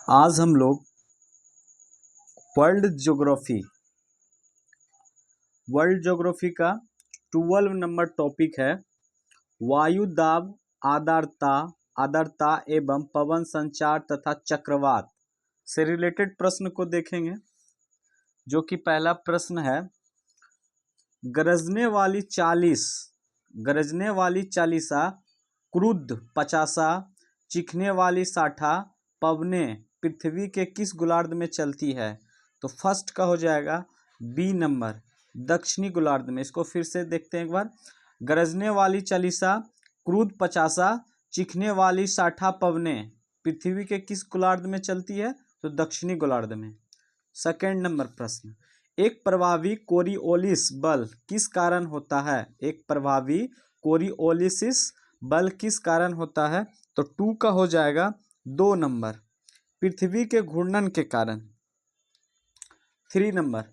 आज हम लोग वर्ल्ड ज्योग्राफी का 12 नंबर टॉपिक है वायु दाब, आर्द्रता एवं पवन संचार तथा चक्रवात से रिलेटेड प्रश्न को देखेंगे। जो कि पहला प्रश्न है, गरजने वाली चालीसा, क्रुद्ध 50, चिखने वाली 60 पवनें पृथ्वी के किस गोलार्ध में चलती है? तो फर्स्ट का हो जाएगा बी नंबर, दक्षिणी गोलार्ध में। इसको फिर से देखते हैं एक बार। गरजने वाली चालीसा, क्रुद्ध 50, चिखने वाली 60 पवनें पृथ्वी के किस गोलार्ध में चलती है? तो दक्षिणी गोलार्ध में। सेकेंड नंबर प्रश्न, एक प्रभावी कोरिओलिस बल किस कारण होता है? एक प्रभावी कोरिओलिस बल किस कारण होता है? तो 2 का हो जाएगा 2 नंबर, पृथ्वी के घूर्णन के कारण। 3 नंबर,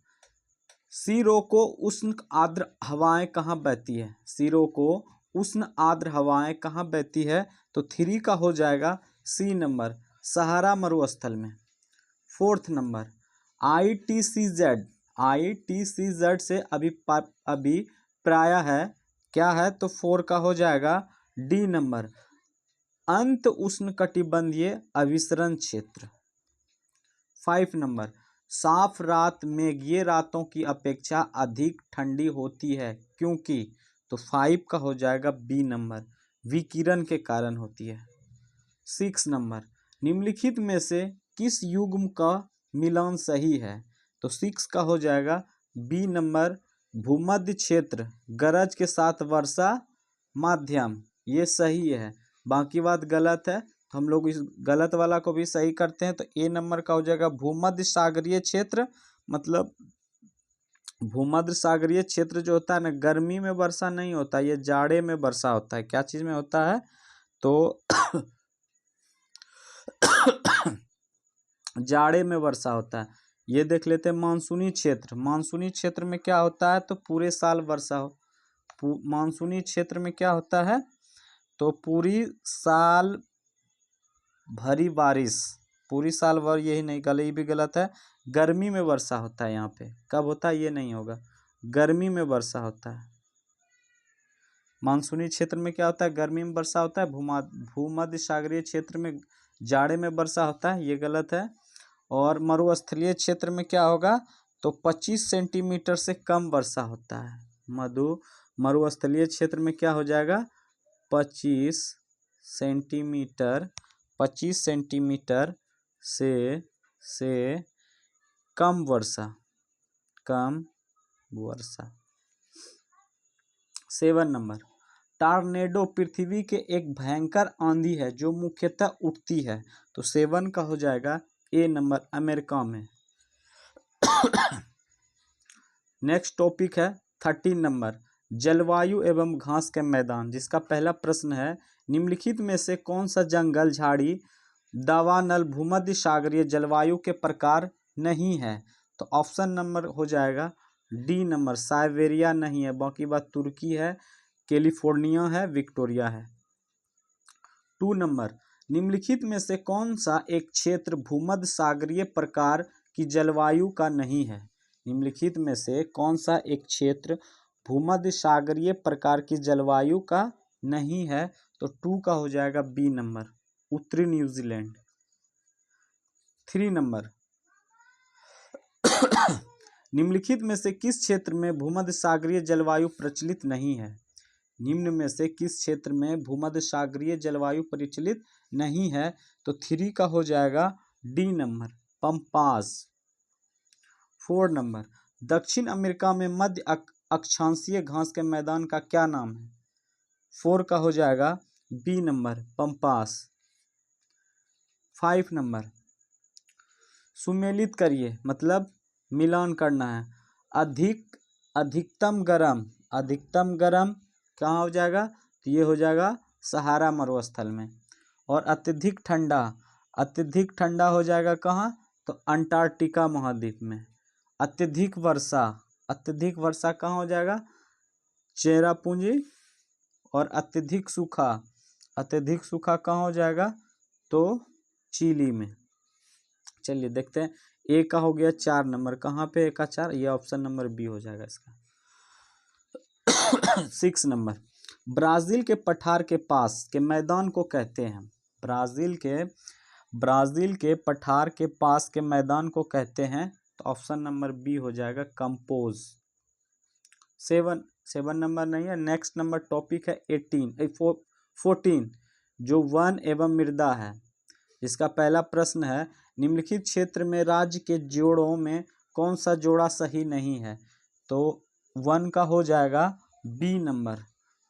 सिरोको उष्ण आर्द्र हवाएं कहाँ बहती है? सिरोको उष्ण आर्द्र हवाएं कहाँ बहती है? तो 3 का हो जाएगा सी नंबर, सहारा मरुस्थल में। 4th नंबर, ITCZ से अभिप्राय है क्या है? तो 4 का हो जाएगा डी नंबर, अंत उष्णकटिबंधीय अभिसरण क्षेत्र। 5 नंबर, साफ रात मेघीय रातों की अपेक्षा अधिक ठंडी होती है क्योंकि? तो 5 का हो जाएगा बी नंबर, विकिरण के कारण होती है। 6 नंबर, निम्नलिखित में से किस युग्म का मिलान सही है? तो 6 का हो जाएगा बी नंबर, भूमध्य क्षेत्र गरज के साथ वर्षा माध्यम, ये सही है। बाकी बात गलत है तो हम लोग इस गलत वाला को भी सही करते हैं। तो ए नंबर का हो जाएगा भूमध्य सागरीय क्षेत्र। मतलब भूमध्य सागरीय क्षेत्र जो होता है ना, गर्मी में वर्षा नहीं होता, ये जाड़े में वर्षा होता है। क्या चीज में होता है? तो जाड़े में वर्षा होता है। ये देख लेते हैं मानसूनी क्षेत्र। मानसूनी क्षेत्र में क्या होता है? तो पूरे साल वर्षा हो। मानसूनी क्षेत्र में क्या होता है? तो पूरी साल भरी बारिश, पूरी साल भर, यही नहीं गलत, ये भी गलत है। गर्मी में वर्षा होता है। यहाँ पे कब होता है? ये नहीं होगा, गर्मी में वर्षा होता है। मानसूनी क्षेत्र में क्या होता है? गर्मी में वर्षा होता है। भूमध्य सागरीय क्षेत्र में जाड़े में वर्षा होता है, ये गलत है। और मरुस्थलीय क्षेत्र में क्या होगा? तो 25 सेंटीमीटर से कम वर्षा होता है। मरुस्थलीय क्षेत्र में क्या हो जाएगा? 25 सेंटीमीटर से कम वर्षा। 7 नंबर, टॉर्नेडो पृथ्वी के एक भयंकर आंधी है जो मुख्यतः उठती है। तो 7 का हो जाएगा ए नंबर, अमेरिका में। नेक्स्ट टॉपिक है 13 नंबर, जलवायु एवं घास के मैदान, जिसका पहला प्रश्न है, निम्नलिखित में से कौन सा जंगल झाड़ी दावानल भूमध्य सागरीय जलवायु के प्रकार नहीं है? तो ऑप्शन नंबर हो जाएगा डी नंबर, साइबेरिया नहीं है। बाकी बात तुर्की है, कैलिफोर्निया है, विक्टोरिया है। 2 नंबर, निम्नलिखित में से कौन सा एक क्षेत्र भूमध्य सागरीय प्रकार की जलवायु का नहीं है? निम्नलिखित में से कौन सा एक क्षेत्र भूमध्य सागरीय प्रकार की जलवायु का नहीं है? तो 2 का हो जाएगा बी नंबर, उत्तरी न्यूजीलैंड। 3 नंबर, निम्नलिखित में से किस क्षेत्र में भूमध्य सागरीय जलवायु प्रचलित नहीं है? निम्न में से किस क्षेत्र में भूमध्य सागरीय जलवायु प्रचलित नहीं है? तो 3 का हो जाएगा डी नंबर, पंपास। 4 नंबर, दक्षिण अमेरिका में मध्य अक्षांशीय घास के मैदान का क्या नाम है? 4 का हो जाएगा बी नंबर, पंपास। 5 नंबर, सुमेलित करिए, मतलब मिलान करना है। अधिकतम गरम कहाँ हो जाएगा? तो ये हो जाएगा सहारा मरुस्थल में। और अत्यधिक ठंडा हो जाएगा कहाँ? तो अंटार्कटिका महाद्वीप में। अत्यधिक वर्षा कहाँ हो जाएगा? चेरापूंजी। और अत्यधिक सूखा कहाँ हो जाएगा? तो चिली में। चलिए देखते हैं, ए का हो गया 4 नंबर, कहाँ पे ए का 4, ये ऑप्शन नंबर बी हो जाएगा इसका। 6 नंबर, ब्राजील के पठार के पास के मैदान को कहते हैं, ब्राजील के पठार के पास के मैदान को कहते हैं, तो ऑप्शन नंबर बी हो जाएगा कंपोज। 7 नंबर नहीं है, नेक्स्ट नंबर टॉपिक है 14 जो वन एवं मृदा है। इसका पहला प्रश्न है, निम्नलिखित क्षेत्र में राज्य के जोड़ों में कौन सा जोड़ा सही नहीं है, तो 1 का हो जाएगा बी नंबर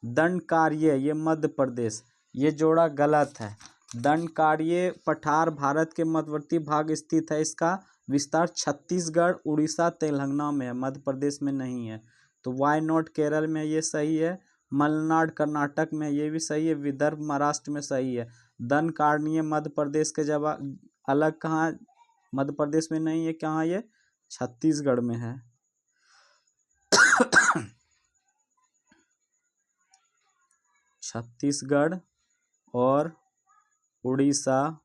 दंडकार्य, ये मध्य प्रदेश, ये जोड़ा गलत है। दंडकार्य पठार भारत के मध्यवर्ती भाग स्थित है, इसका विस्तार छत्तीसगढ़, उड़ीसा, तेलंगाना में है, मध्य प्रदेश में नहीं है। तो वाई नॉट केरल में ये सही है, मलनाड कर्नाटक में ये भी सही है, विदर्भ महाराष्ट्र में सही है। दंडकारण्य मध्य प्रदेश के जवाब अलग कहाँ, मध्य प्रदेश में नहीं है, कहाँ ये छत्तीसगढ़ में है। छत्तीसगढ़ और उड़ीसा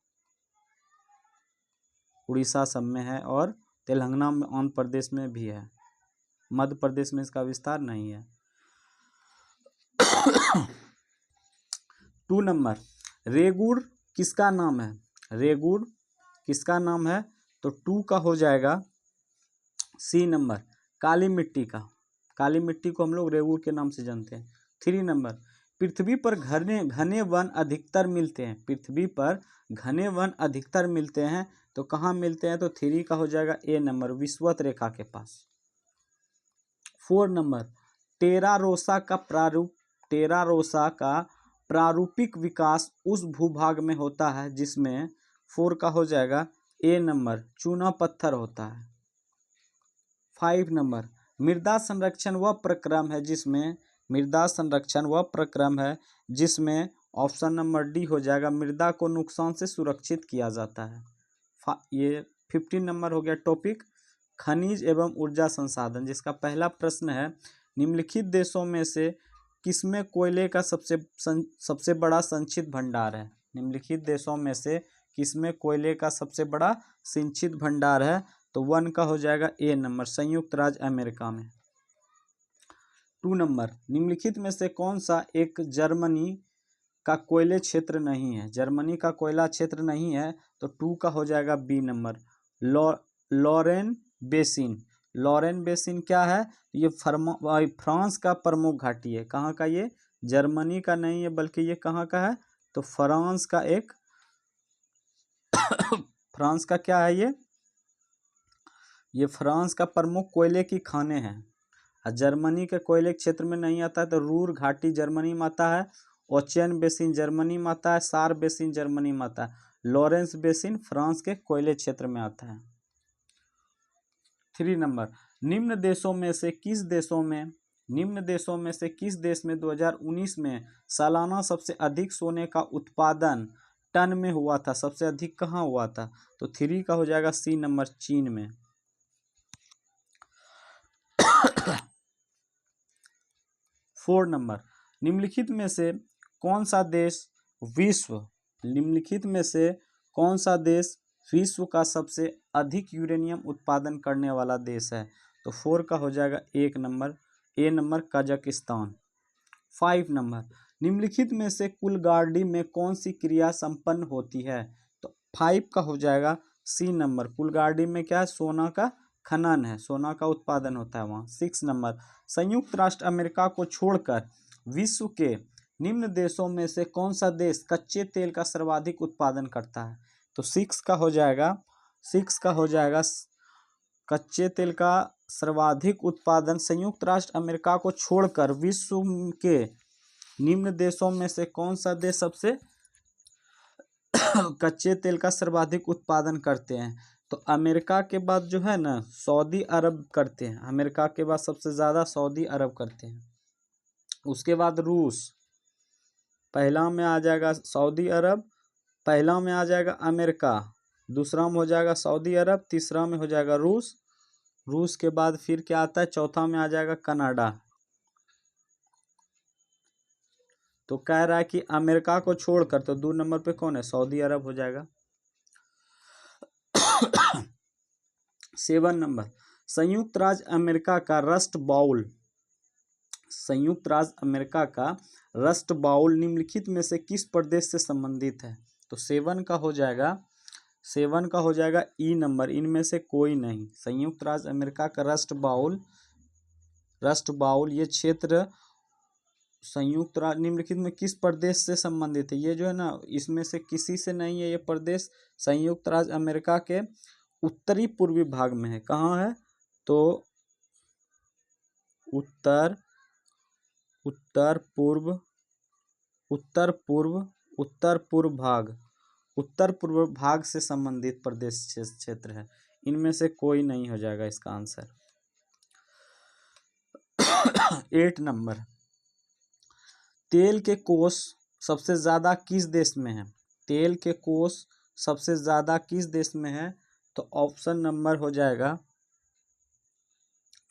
सब में है, और तेलंगाना में, आंध्र प्रदेश में भी है, मध्य प्रदेश में इसका विस्तार नहीं है। 2 नंबर, रेगुड़ किसका नाम है, रेगुड़ किसका नाम है, तो 2 का हो जाएगा सी नंबर काली मिट्टी का, काली मिट्टी को हम लोग रेगुड़ के नाम से जानते हैं। 3 नंबर, पृथ्वी पर घने वन अधिकतर मिलते हैं, पृथ्वी पर घने वन अधिकतर मिलते हैं, तो कहाँ मिलते हैं, तो 3 का हो जाएगा ए नंबर विषुवत रेखा के पास। 4 नंबर, टेरारोसा का प्रारूपिक विकास उस भूभाग में होता है जिसमें, 4 का हो जाएगा ए नंबर चूना पत्थर होता है। 5 नंबर, मृदा संरक्षण वह प्रक्रम है जिसमें ऑप्शन नंबर डी हो जाएगा मृदा को नुकसान से सुरक्षित किया जाता है। ये 15 नंबर हो गया टॉपिक खनिज एवं ऊर्जा संसाधन, जिसका पहला प्रश्न है, निम्नलिखित देशों में से किसमें कोयले का सबसे बड़ा संचित भंडार है, निम्नलिखित देशों में से किसमें कोयले का सबसे बड़ा संचित भंडार है, तो 1 का हो जाएगा ए नंबर संयुक्त राज्य अमेरिका में। 2 नंबर, निम्नलिखित में से कौन सा एक जर्मनी का कोयले क्षेत्र नहीं है, जर्मनी का कोयला क्षेत्र नहीं है, तो 2 का हो जाएगा B number Lorraine basin. Lorraine basin क्या है, ये फ्रांस का प्रमुख घाटी है, कहाँ का, ये जर्मनी का नहीं है बल्कि ये कहाँ का है, तो फ्रांस का एक फ्रांस का क्या है, ये फ्रांस का प्रमुख कोयले की खाने हैं। और जर्मनी के कोयले क्षेत्र में नहीं आता है, तो रूर घाटी जर्मनी में आता है, ओचेन बेसिन जर्मनी में आता है, सार बेसिन जर्मनी में आता है, लॉरेंस बेसिन फ्रांस के कोयले क्षेत्र में आता है। 3 नंबर, निम्न देशों में से किस देश में 2019 में सालाना सबसे अधिक सोने का उत्पादन टन में हुआ था, सबसे अधिक कहाँ हुआ था, तो 3 का हो जाएगा सी नंबर चीन में। 4 नंबर, निम्नलिखित में से कौन सा देश विश्व का सबसे अधिक यूरेनियम उत्पादन करने वाला देश है, तो 4 का हो जाएगा ए नंबर कजाकिस्तान। 5 नंबर, निम्नलिखित में से कुलगार्डी में कौन सी क्रिया संपन्न होती है, तो 5 का हो जाएगा सी नंबर कुलगार्डी में क्या है, सोना का खनन है, सोना का उत्पादन होता है वहाँ। 6 नंबर, संयुक्त राष्ट्र अमेरिका को छोड़कर विश्व के निम्न देशों में से कौन सा देश कच्चे तेल का सर्वाधिक उत्पादन करता है, तो 6 का हो जाएगा कच्चे तेल का सर्वाधिक उत्पादन संयुक्त राष्ट्र अमेरिका को छोड़कर विश्व के निम्न देशों में से कौन सा देश सबसे कच्चे तेल का सर्वाधिक उत्पादन करते हैं, तो अमेरिका के बाद जो है ना सऊदी अरब करते हैं, अमेरिका के बाद सबसे ज़्यादा सऊदी अरब करते हैं, उसके बाद रूस, पहला में आ जाएगा सऊदी अरब, पहला में आ जाएगा अमेरिका, दूसरा में हो जाएगा सऊदी अरब, तीसरा में हो जाएगा रूस के बाद फिर क्या आता है, चौथा में आ जाएगा कनाडा। तो कह रहा है कि अमेरिका को छोड़कर, तो 2 नंबर पे कौन है, सऊदी अरब हो जाएगा। 7 नंबर, संयुक्त राज्य अमेरिका का रस्ट बाउल, संयुक्त राज्य अमेरिका का रस्ट बाउल निम्नलिखित में से किस प्रदेश से संबंधित है? तो 7 का हो जाएगा, 7 का हो जाएगा ई नंबर, इनमें से कोई नहीं। संयुक्त राज्य अमेरिका का रस्ट बाउल ये क्षेत्र संयुक्त राज्य निम्नलिखित में किस प्रदेश से संबंधित है? ये जो है ना, इसमें से किसी से नहीं है। ये प्रदेश संयुक्त राज्य अमेरिका के उत्तरी पूर्वी भाग में है। कहाँ है? तो उत्तर पूर्व भाग से संबंधित प्रदेश क्षेत्र है। इनमें से कोई नहीं हो जाएगा इसका आंसर। 8 नंबर, तेल के कोष सबसे ज्यादा किस देश में है? तेल के कोष सबसे ज्यादा किस देश में है? तो ऑप्शन नंबर हो जाएगा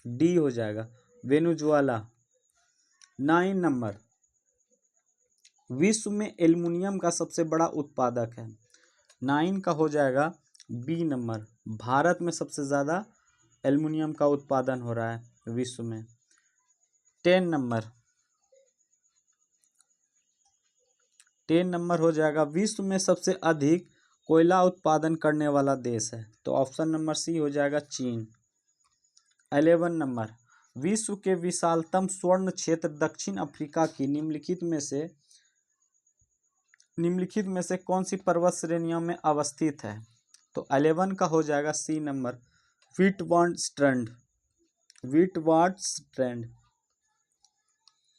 डी हो जाएगा, वेनेजुएला। 9 नंबर, विश्व में एल्युमिनियम का सबसे बड़ा उत्पादक है? 9 का हो जाएगा बी नंबर, भारत में सबसे ज़्यादा एल्युमिनियम का उत्पादन हो रहा है विश्व में। 10 नंबर हो जाएगा, विश्व में सबसे अधिक कोयला उत्पादन करने वाला देश है? तो ऑप्शन नंबर सी हो जाएगा, चीन। 11 नंबर, विश्व के विशालतम स्वर्ण क्षेत्र दक्षिण अफ्रीका की निम्नलिखित में से कौन सी पर्वत श्रेणियों में अवस्थित है? तो 11 का हो जाएगा सी नंबर, विटवाटरस्रैंड।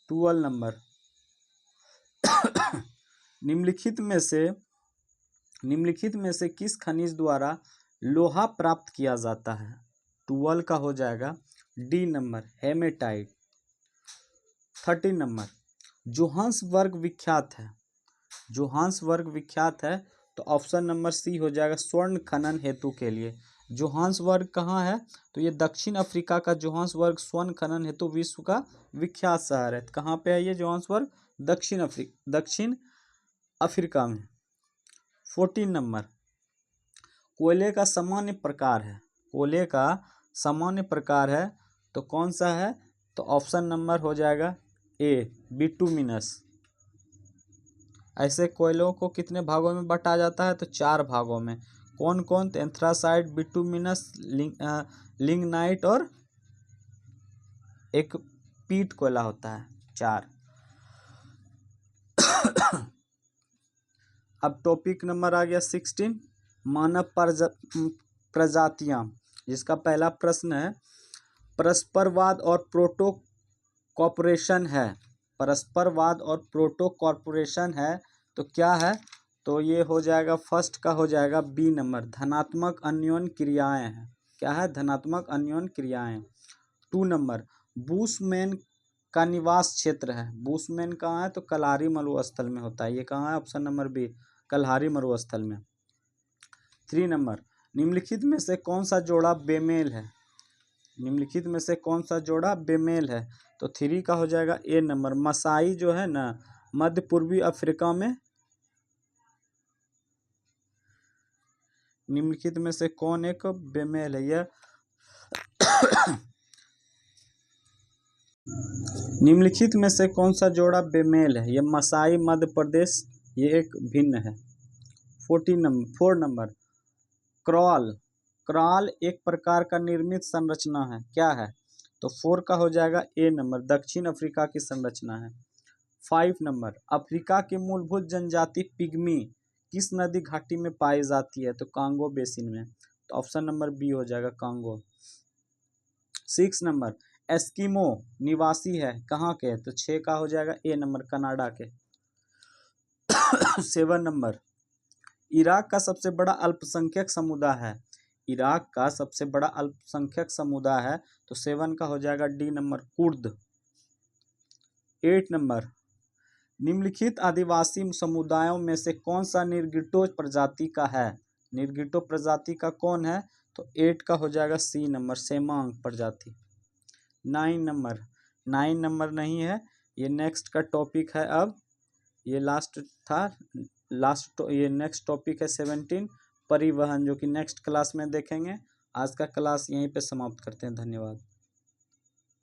12 नंबर, निम्नलिखित में से किस खनिज द्वारा लोहा प्राप्त किया जाता है? 12 का हो जाएगा D number, hematite. 13 number, Johannesburg विख्यात है? तो ऑप्शन नंबर सी हो जाएगा, स्वर्ण खनन हेतु के लिए। जोहान्सबर्ग कहाँ है? तो ये दक्षिण अफ्रीका का जोहान्सबर्ग स्वर्ण खनन हेतु विश्व का विख्यात शहर है। कहाँ पे है ये जोहान्सबर्ग? दक्षिण अफ्रीका में। 14 नंबर, कोयले का सामान्य प्रकार है तो कौन सा है? तो ऑप्शन नंबर हो जाएगा ए, बिटुमिनस। ऐसे कोयलों को कितने भागों में बांटा जाता है? तो 4 भागों में। कौन कौन? तो एंथ्रासाइट, बिटुमिनस, लिग्नाइट और एक पीट कोयला होता है, 4। अब टॉपिक नंबर आ गया 16, मानव प्रजातियां, जिसका पहला प्रश्न है, परस्परवाद और प्रोटो कॉर्पोरेशन है तो क्या है? तो ये हो जाएगा, फर्स्ट का हो जाएगा बी नंबर, धनात्मक अन्योन्य क्रियाएं हैं। क्या है? धनात्मक अन्योन्य क्रियाएं। 2 नंबर, बुशमैन का निवास क्षेत्र है। बुशमैन कहाँ है? तो कल्हारी मरुस्थल में होता है। ये कहाँ है? ऑप्शन नंबर बी, कल्हारी मरुस्थल में। 3 नंबर, निम्नलिखित में से कौन सा जोड़ा बेमेल है? तो 3 का हो जाएगा ए नंबर, मसाई जो है ना, मध्य पूर्वी अफ्रीका में। निम्नलिखित में से कौन एक बेमेल है? यह निम्नलिखित में से कौन सा जोड़ा बेमेल है? यह मसाई मध्य प्रदेश, ये एक भिन्न है। 4 नंबर, क्रॉल एक प्रकार का निर्मित संरचना है। क्या है? तो 4 का हो जाएगा ए नंबर, दक्षिण अफ्रीका की संरचना है। 5 नंबर, अफ्रीका की मूलभूत जनजाति पिग्मी किस नदी घाटी में पाई जाती है? तो कांगो बेसिन में। तो ऑप्शन नंबर बी हो जाएगा, कांगो। 6 नंबर, एस्किमो निवासी है कहाँ के? तो 6 का हो जाएगा ए नंबर, कनाडा के। 7 नंबर, इराक का सबसे बड़ा अल्पसंख्यक समुदाय है तो 7 का हो जाएगा डी नंबर, कुर्द। 8 नंबर, निम्नलिखित आदिवासी समुदायों में से कौन सा निर्गिटो प्रजाति का है? निर्गिटो प्रजाति का कौन है? तो 8 का हो जाएगा सी नंबर, सेमांग प्रजाति। 9 नंबर नहीं है, ये नेक्स्ट का टॉपिक है। अब ये लास्ट था, ये नेक्स्ट टॉपिक है 17, परिवहन, जो कि नेक्स्ट क्लास में देखेंगे। आज का क्लास यहीं पे समाप्त करते हैं। धन्यवाद।